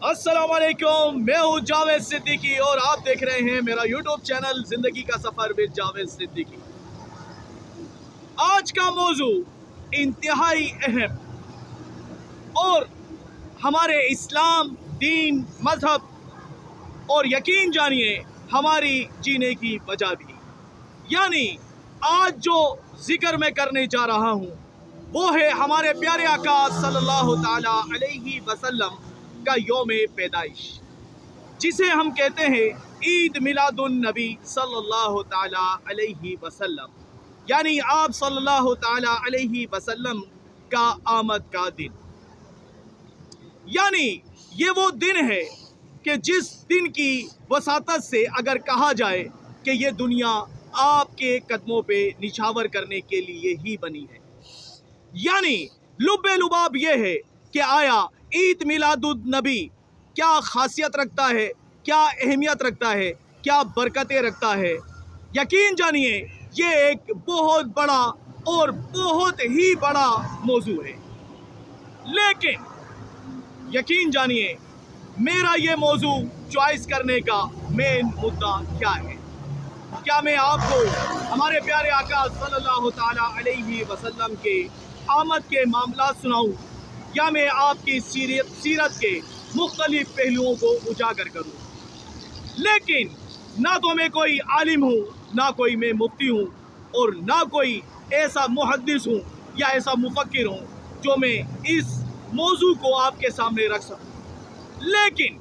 अस्सलाम वालेकुम, मैं हूँ जावेद सिद्दीकी और आप देख रहे हैं मेरा यूट्यूब चैनल जिंदगी का सफर विद जावेद सिद्दीकी। आज का मौजू इंतहाई अहम और हमारे इस्लाम, दीन, मजहब और यकीन जानिए हमारी जीने की वजह भी, यानी आज जो जिक्र मैं करने जा रहा हूँ वो है हमारे प्यारे आका सल्लल्लाहु ताला अलैहि वसल्लम का यौम पैदाइश, जिसे हम कहते हैं ईद मिलादुन नबी सल्लल्लाहु ताला अलैहि वसल्लम, यानी आप सल्लल्लाहु ताला अलैहि वसल्लम का आमद का दिन। यानी ये वो दिन है कि जिस दिन की वसातत से अगर कहा जाए कि ये दुनिया आपके कदमों पे निछावर करने के लिए ही बनी है। यानी लुब्बे लुबाब ये है कि आया ईद मिलादुन नबी क्या खासियत रखता है, क्या अहमियत रखता है, क्या बरकतें रखता है। यकीन जानिए ये एक बहुत बड़ा और बहुत ही बड़ा मौजू है, लेकिन यकीन जानिए मेरा ये मौजू चॉइस करने का मेन मुद्दा क्या है। क्या मैं आपको हमारे प्यारे आका सल्लल्लाहु ताला अलैहि वसल्लम के आमद के मामला सुनाऊं, या मैं आपकी सीरत के मुख्तलिफ पहलुओं को उजागर करूं। लेकिन ना तो मैं कोई आलिम हूं, ना कोई मैं मुफ्ती हूं, और ना कोई ऐसा मुहद्दिस हूं या ऐसा मुफक्किर हूं जो मैं इस मौजू को आपके सामने रख सकूं। लेकिन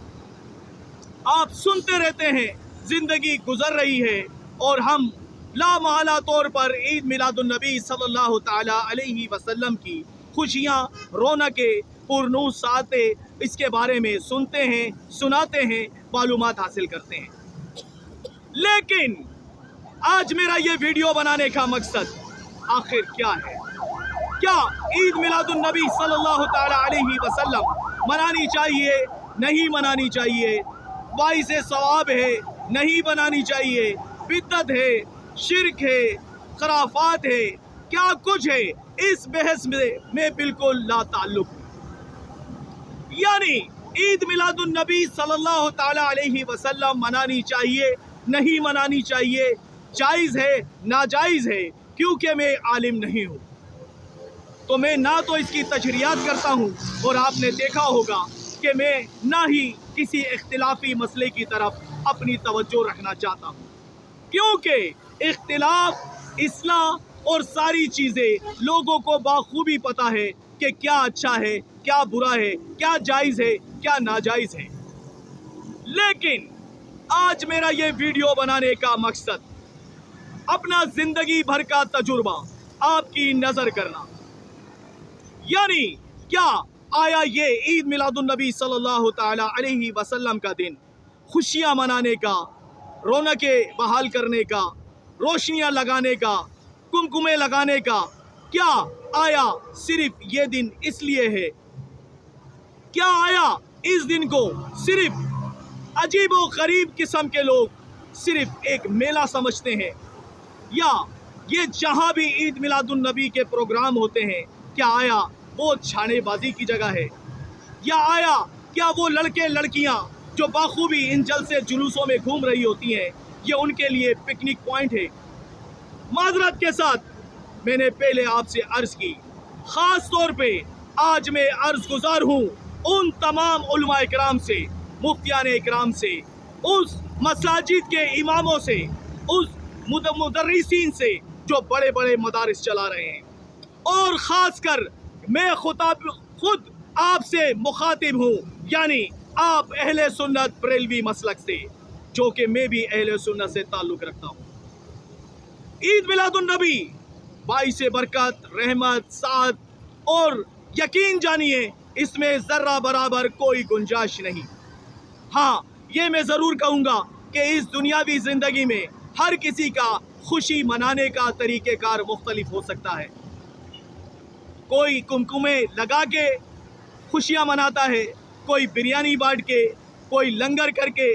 आप सुनते रहते हैं, जिंदगी गुजर रही है और हम लामहला तौर पर ईद मिलादुन नबी सल्लल्लाहु ताला अलैहि वसल्लम की खुशियाँ, रौनकें, पुरनूर सातें इसके बारे में सुनते हैं, सुनाते हैं, मालूमात हासिल करते हैं। लेकिन आज मेरा ये वीडियो बनाने का मकसद आखिर क्या है? क्या ईद मिलादुन नबी सल्लल्लाहु ताला अलैहि वसल्लम मनानी चाहिए, नहीं मनानी चाहिए? बाइसे सवाब है, नहीं बनानी चाहिए? बिद्दत है, शिरक है, खराफात है, क्या कुछ है? इस बहस में मैं बिल्कुल ला ताल्लुक हूं। यानी ईद मिलादुन नबी सल्लल्लाहु ताला अलैहि वसल्लम मनानी चाहिए, नहीं मनानी चाहिए, जायज़ है, नाजायज़ है? क्योंकि मैं आलिम नहीं हूँ तो मैं ना तो इसकी तशरीहात करता हूँ, और आपने देखा होगा कि मैं ना ही किसी इख्तिलाफी मसले की तरफ अपनी तवज्जो रखना चाहता हूँ, क्योंकि इख्तिलाफ, इस्लाह और सारी चीज़ें लोगों को बाखूबी पता है कि क्या अच्छा है, क्या बुरा है, क्या जायज़ है, क्या नाजायज़ है। लेकिन आज मेरा ये वीडियो बनाने का मकसद अपना ज़िंदगी भर का तजुर्बा आपकी नज़र करना। यानी क्या आया ये ईद मिलादुन नबी सल्लल्लाहु ताला अलैहि वसल्लम का दिन खुशियाँ मनाने का, रौनकें बहाल करने का, रोशनियाँ लगाने का, कुमकुमे लगाने का, क्या आया सिर्फ ये दिन इसलिए है? क्या आया इस दिन को सिर्फ अजीब व गरीब किस्म के लोग सिर्फ एक मेला समझते हैं? या ये जहाँ भी ईद मिलादुन नबी के प्रोग्राम होते हैं, क्या आया वो छानेबाजी की जगह है? या आया क्या वो लड़के लड़कियाँ जो बाखूबी इन जलसे जुलूसों में घूम रही होती हैं, ये उनके लिए पिकनिक पॉइंट है? माजरत के साथ मैंने पहले आपसे अर्ज की, ख़ास तौर पे आज मैं अर्ज गुजार हूँ उन तमाम उलमा इकराम से, मुफ्तियान इकराम से, उस मसाजिद के इमामों से, उस मुदर्रिसीन से जो बड़े बड़े मदारिस चला रहे हैं, और ख़ास कर मैं खुद आपसे मुखातिब हूँ, यानी आप अहले सुन्नत बरेलवी मसलक से, जो कि मैं भी अहले सुन्नत से ताल्लुक़ रखता हूँ। ईद मिलादुन नबी बाइस बरकत, रहमत, साद, और यकीन जानिए इसमें ज़र्रा बराबर कोई गुंजाइश नहीं। हाँ, ये मैं ज़रूर कहूँगा कि इस दुनियावी ज़िंदगी में हर किसी का खुशी मनाने का तरीक़ेकार मुख्तलिफ हो सकता है। कोई कुमकुमे लगा के खुशियाँ मनाता है, कोई बिरयानी बांट के, कोई लंगर करके,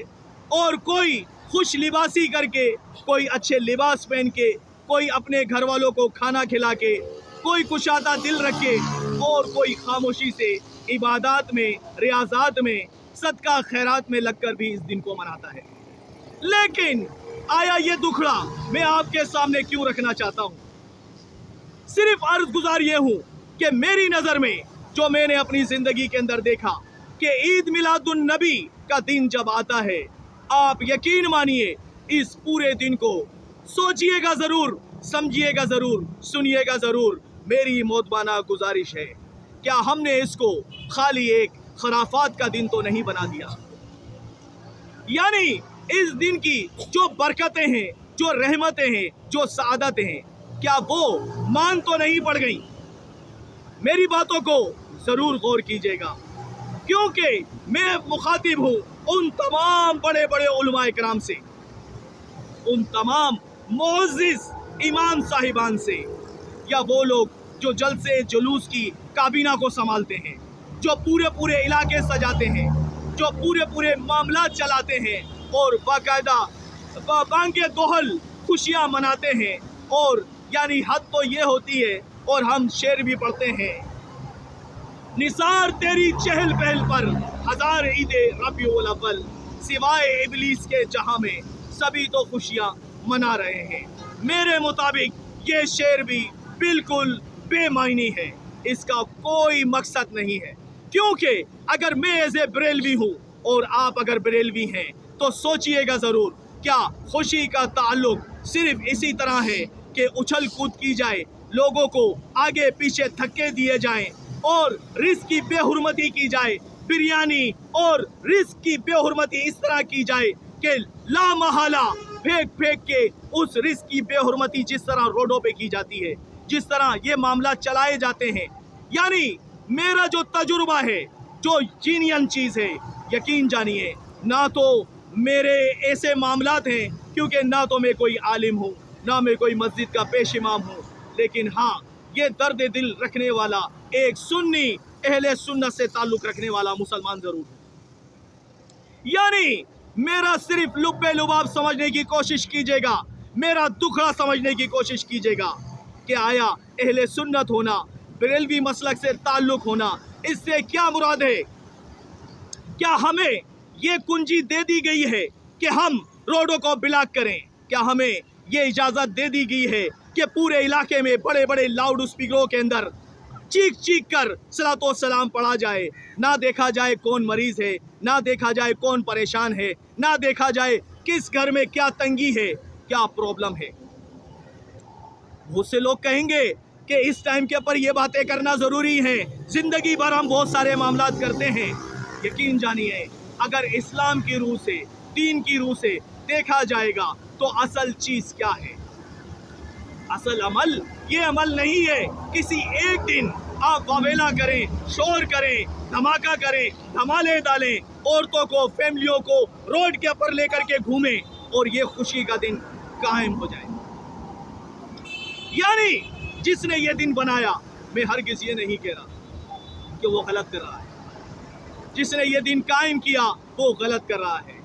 और कोई खुश लिबासी करके, कोई अच्छे लिबास पहन के, कोई अपने घर वालों को खाना खिला के, कोई कुशादा दिल रख के, और कोई खामोशी से इबादत में, रियाज़ात में, सदका खैरात में लगकर भी इस दिन को मनाता है। लेकिन आया ये दुखड़ा मैं आपके सामने क्यों रखना चाहता हूँ? सिर्फ अर्ज गुजार ये हूँ कि मेरी नज़र में जो मैंने अपनी ज़िंदगी के अंदर देखा कि ईद मिलादुन नबी का दिन जब आता है, आप यकीन मानिए इस पूरे दिन को सोचिएगा ज़रूर, समझिएगा ज़रूर, सुनिएगा ज़रूर। मेरी मोतबाना गुजारिश है, क्या हमने इसको खाली एक खराफात का दिन तो नहीं बना दिया? यानी इस दिन की जो बरकतें हैं, जो रहमतें हैं, जो सआदतें हैं, क्या वो मान तो नहीं पड़ गई? मेरी बातों को ज़रूर गौर कीजिएगा, क्योंकि मैं मुखातिब हूँ उन तमाम बड़े बड़े उलमाए कराम से, उन तमाम मुअज़्ज़िज़ इमाम साहिबान से, या वो लोग जो जलसे जुलूस की काबीना को संभालते हैं, जो पूरे पूरे इलाके सजाते हैं, जो पूरे पूरे मामला चलाते हैं और बाकायदा बांगे दोहल खुशियाँ मनाते हैं। और यानी हद तो ये होती है, और हम शेर भी पढ़ते हैं, निसार तेरी चहल पहल पर हजार ईदे रबीउल अव्वल, सिवाय इबलीस के जहां में सभी तो खुशियां मना रहे हैं। मेरे मुताबिक ये शेर भी बिल्कुल बेमायनी है, इसका कोई मकसद नहीं है। क्योंकि अगर मैं एज ए बरेलवी हूँ और आप अगर बरेलवी हैं तो सोचिएगा ज़रूर, क्या खुशी का ताल्लुक सिर्फ इसी तरह है कि उछल कूद की जाए, लोगों को आगे पीछे धक्के दिए जाएं और रिस्क की बेहुरमती की जाए, बिरयानी और रिस्क की बेहुरमती इस तरह की जाए कि ला महाला फेंक फेंक के उस रिस्क की बेहुरमती जिस तरह रोडों पे की जाती है, जिस तरह ये मामला चलाए जाते हैं। यानी मेरा जो तजुर्बा है, जो जीनियन चीज़ है, यकीन जानिए ना तो मेरे ऐसे मामलात हैं, क्योंकि ना तो मैं कोई आलिम हूँ, ना मैं कोई मस्जिद का पेश इमाम हूँ, लेकिन हाँ ये दर्द दिल रखने वाला एक सुन्नी अहले सुन्नत से ताल्लुक़ रखने वाला मुसलमान ज़रूर है। यानी मेरा सिर्फ लुब्बे लुबाब समझने की कोशिश कीजिएगा, मेरा दुखड़ा समझने की कोशिश कीजिएगा कि आया अहले सुन्नत होना, बरेलवी मसलक से ताल्लुक़ होना, इससे क्या मुराद है? क्या हमें ये कुंजी दे दी गई है कि हम रोडों को ब्लॉक करें? क्या हमें ये इजाज़त दे दी गई है कि पूरे इलाके में बड़े बड़े लाउड स्पीकरों के अंदर चीख चीख कर सलातो सलाम पढ़ा जाए, ना देखा जाए कौन मरीज़ है, ना देखा जाए कौन परेशान है, ना देखा जाए किस घर में क्या तंगी है, क्या प्रॉब्लम है? बहुत से लोग कहेंगे कि इस टाइम के ऊपर ये बातें करना ज़रूरी है, ज़िंदगी भर हम बहुत सारे मामलात करते हैं। यकीन जानिए अगर इस्लाम की रूह से, दीन की रूह से देखा जाएगा तो असल चीज़ क्या है? असल अमल ये अमल नहीं है किसी एक दिन आप वावेला करें, शोर करें, धमाका करें, धमाले डालें, औरतों को, फैमिलियों को रोड के ऊपर लेकर के घूमें और ये खुशी का दिन कायम हो जाए। यानी जिसने ये दिन बनाया, मैं हरगिज़ ये नहीं कह रहा कि वो गलत कर रहा है, जिसने ये दिन कायम किया वो गलत कर रहा है।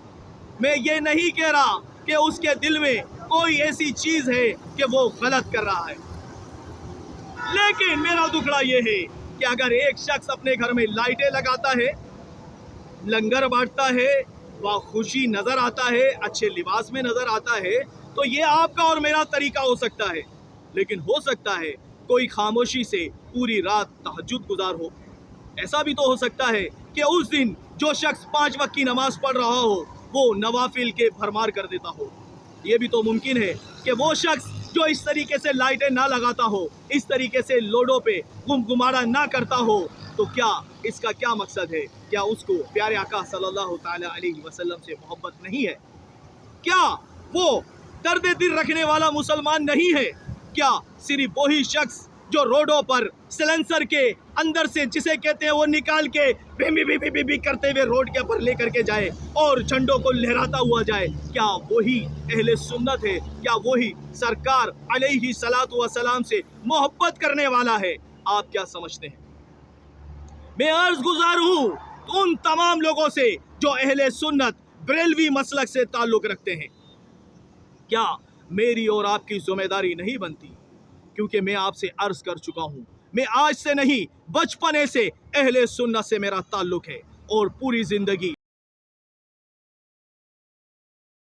मैं ये नहीं कह रहा कि उसके दिल में कोई ऐसी चीज़ है कि वो गलत कर रहा है, लेकिन मेरा दुखड़ा ये है कि अगर एक शख्स अपने घर में लाइटें लगाता है, लंगर बांटता है, वह खुशी नज़र आता है, अच्छे लिबास में नज़र आता है, तो ये आपका और मेरा तरीका हो सकता है। लेकिन हो सकता है कोई खामोशी से पूरी रात तहज्जुद गुजार हो। ऐसा भी तो हो सकता है कि उस दिन जो शख्स 5 वक्त की नमाज पढ़ रहा हो वो नवाफिल के भरमार कर देता हो। ये भी तो मुमकिन है कि वो शख्स जो इस तरीके से लाइटें ना लगाता हो, इस तरीके से लोडों पे गुमगुमाड़ा ना करता हो, तो क्या इसका क्या मकसद है? क्या उसको प्यारे आका सल्लल्लाहु ताला अलैहि वसल्लम से मोहब्बत नहीं है? क्या वो दर्द दिल रखने वाला मुसलमान नहीं है? क्या सिर्फ वही शख्स जो रोडों पर सिलेंसर के अंदर से जिसे कहते हैं वो निकाल के भी करते हुए रोड के ऊपर लेकर के जाए और झंडों को लहराता हुआ जाए, क्या वही अहले सुन्नत है? क्या वही सरकार अलैहि सलातु व सलाम से मोहब्बत करने वाला है? आप क्या समझते हैं? मैं अर्ज गुजार हूँ उन तमाम लोगों से जो अहले सुन्नत बरेलवी मसलक से ताल्लुक़ रखते हैं। क्या मेरी और आपकी जिम्मेदारी नहीं बनती? क्योंकि मैं आपसे अर्ज कर चुका हूँ, मैं आज से नहीं बचपने से अहले सुन्नत से मेरा ताल्लुक़ है और पूरी ज़िंदगी